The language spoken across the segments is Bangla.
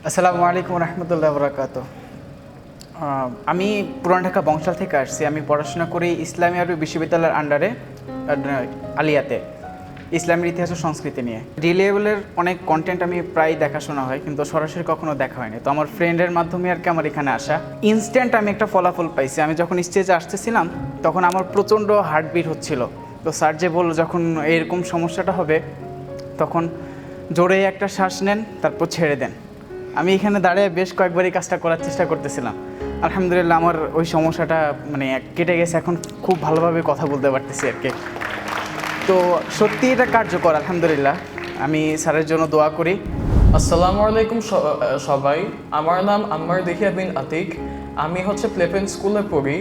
আসসালামু আলাইকুম রহমতুল্লাহ বরকাত। আমি পুরান ঢাকা বংশাল থেকে আসছি। আমি পড়াশোনা করি ইসলামী আরবি বিশ্ববিদ্যালয়ের আন্ডারে আলিয়াতে, ইসলামের ইতিহাস ও সংস্কৃতি নিয়ে। ডি লেভেলের অনেক কন্টেন্ট আমি প্রায় দেখাশোনা হয়, কিন্তু সরাসরি কখনো দেখা হয়নি। তো আমার ফ্রেন্ডের মাধ্যমে আর কি আমার এখানে আসা। ইনস্ট্যান্ট আমি একটা ফলাফল পাইছি। আমি যখন স্টেজে আসতেছিলাম তখন আমার প্রচণ্ড হার্টবিট হচ্ছিল। তো স্যার যে বললো যখন এরকম সমস্যাটা হবে তখন জোরে একটা শ্বাস নেন, তারপর ছেড়ে দেন। আমি এখানে দাঁড়িয়ে বেশ কয়েকবারই কাজটা করার চেষ্টা করতেছিলাম। আলহামদুলিল্লাহ আমার ওই সমস্যাটা কেটে গেছে। এখন খুব ভালোভাবে কথা বলতে পারতেছি আর কি। তো সত্যি এটা কার্যকর, আলহামদুলিল্লাহ। আমি স্যারের জন্য দোয়া করি। আসসালামু আলাইকুম সবাই। আমার নাম আম্মার দেহিয়া বিন আতিক। আমি প্লেপেন স্কুলে পড়ি,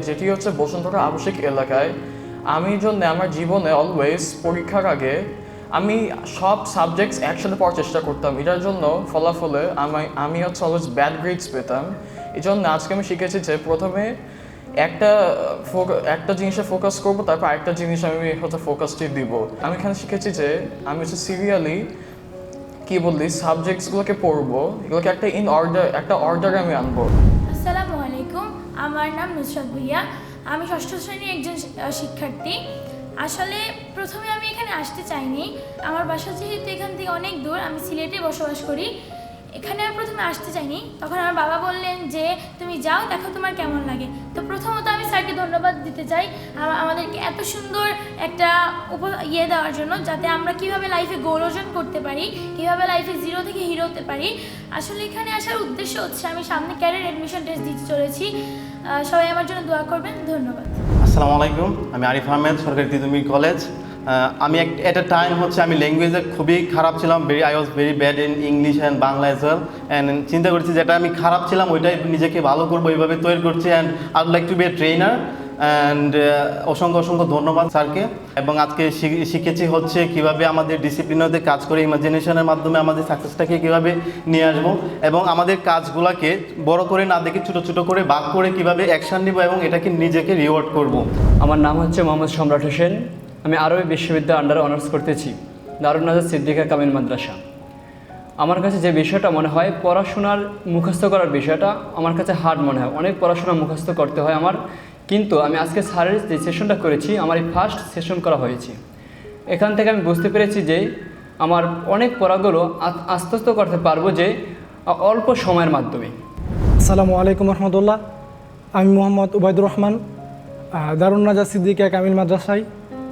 যেটি বসুন্ধরা আবাসিক এলাকায়। আমার জীবনে অলওয়েজ পরীক্ষার আগে আমি সব সাবজেক্টস একসাথে পড়ার চেষ্টা করতাম। এটার জন্য ফলাফলে আমি অলওয়েজ ব্যাড গ্রেডস পেতাম। এই জন্য আজকে আমি শিখেছি যে প্রথমে একটা জিনিসে ফোকাস করবো, তারপর আরেকটা জিনিস আমি ফোকাসটি দিব। আমি এখানে শিখেছি যে আমি সিরিয়ালি সাবজেক্টসগুলোকে পড়বো, এগুলোকে একটা অর্ডারে আমি আনবো। আসসালামু আলাইকুম, আমার নাম নুসরাত ভুইয়া। আমি ষষ্ঠ শ্রেণীর একজন শিক্ষার্থী। আসলে প্রথমে আমি এখানে আসতে চাইনি। আমার বাসা যেহেতু এখান থেকে অনেক দূর, আমি সিলেটে বসবাস করি। এখানে আমি প্রথমে আসতে চাইনি। তখন আমার বাবা বললেন যে তুমি যাও, দেখো তোমার কেমন লাগে। তো প্রথমত আমি স্যারকে ধন্যবাদ দিতে চাই আমাদেরকে এত সুন্দর একটা দেওয়ার জন্য, যাতে আমরা কীভাবে লাইফে গোল অর্জন করতে পারি, কীভাবে লাইফে জিরো থেকে হিরো হতে পারি। আসলে এখানে আসার উদ্দেশ্য হচ্ছে আমি সামনে ক্যারিয়ার অ্যাডমিশন টেস্ট দিতে চলেছি। সবাই আমার জন্য দোয়া করবেন। ধন্যবাদ। আসসালামু আলাইকুম, আমি আরিফ আহমেদ, সরকারি তিতুমির কলেজ। আমি এট এ টাইম আমি ল্যাঙ্গুয়েজে খুবই খারাপ ছিলাম। I was very bad in English and Bangla as well. And চিন্তা করছি যেটা আমি খারাপ ছিলাম ওইটাই নিজেকে ভালো করবো, এইভাবে তৈরি করছি। And I would like to be a trainer. And অসংখ্য ধন্যবাদ স্যারকে। এবং আজকে শিখেছি কীভাবে আমাদের ডিসিপ্লিনতে কাজ করে ইমাজিনেশনের মাধ্যমে আমাদের সাকসেসটাকে কীভাবে নিয়ে আসবো, এবং আমাদের কাজগুলোকে বড় করে না দেখে ছোটো ছোটো করে ভাগ করে কীভাবে অ্যাকশান নিব এবং এটাকে নিজেকে রিওয়ার্ড করব। আমার নাম মোহাম্মদ সম্রাট হোসেন। আমি আরবি বিশ্ববিদ্যালয় আন্ডারে অনার্স করতেছি, দারুন নাজার সিদ্দিকা কামিল মাদ্রাসা। আমার কাছে যে বিষয়টা মনে হয়, পড়াশোনার মুখস্থ করার বিষয়টা আমার কাছে হার্ড মনে হয়। অনেক পড়াশোনা মুখস্থ করতে হয় আমার। কিন্তু আমি আজকে স্যারের যে সেশনটা করেছি, আমার এই ফার্স্ট সেশন করা হয়েছে। এখান থেকে আমি বুঝতে পেরেছি যে আমার অনেক পড়াগুলো আস্তে করতে পারবো, যে অল্প সময়ের মাধ্যমে। আসসালামু আলাইকুম রহমতুল্লাহ। আমি মোহাম্মদ উবাইদুর রহমান, দারুন নাজার সিদ্দিকা কামিল মাদ্রাসায়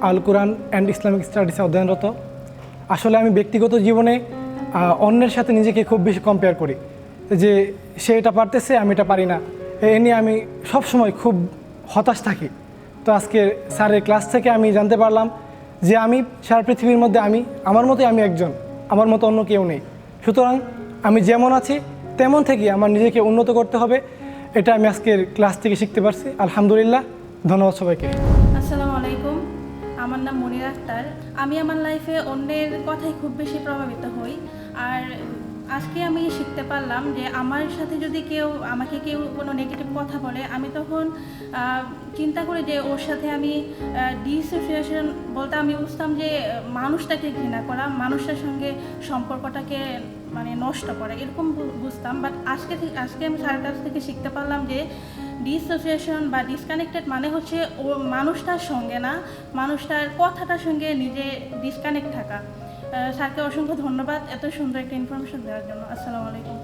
আল কোরআন অ্যান্ড ইসলামিক স্টাডিসে অধ্যয়নরত। আসলে আমি ব্যক্তিগত জীবনে অন্যের সাথে নিজেকে খুব বেশি কম্পেয়ার করি, যে সে এটা পারতেছে আমি এটা পারি না। এ নিয়ে আমি সবসময় খুব হতাশ থাকি। তো আজকে স্যারের ক্লাস থেকে আমি জানতে পারলাম যে আমি সারা পৃথিবীর মধ্যে আমার মতোই আমি একজন, আমার মতো অন্য কেউ নেই। সুতরাং আমি যেমন আছি তেমন থেকে আমার নিজেকে উন্নত করতে হবে। এটা আমি আজকের ক্লাস থেকে শিখতে পারছি। আলহামদুলিল্লাহ, ধন্যবাদ সবাইকে। আসসালামু আলাইকুম, আমার নাম মনির আক্তার। আমি আমার লাইফে অন্যের কথাই খুব বেশি প্রভাবিত হই। আর আজকে আমি শিখতে পারলাম যে আমার সাথে যদি আমাকে কেউ কোনো নেগেটিভ কথা বলে, আমি তখন চিন্তা করি যে ওর সাথে আমি ডিসোসিয়েশন বলতে আমি বুঝতাম যে মানুষটাকে ঘৃণা করা, মানুষটার সঙ্গে সম্পর্কটাকে নষ্ট করা, এরকম বুঝতাম। বাট আজকে আমি স্যারের কাছ থেকে শিখতে পারলাম যে ডিসোসিয়েশন বা ডিসকানেক্টেড মানে হচ্ছে ও মানুষটার সঙ্গে না, মানুষটার কথাটার সঙ্গে নিজে ডিসকানেক্ট থাকা। স্যারকে অসংখ্য ধন্যবাদ এত সুন্দর একটা ইনফরমেশন দেওয়ার জন্য। আসসালামু আলাইকুম।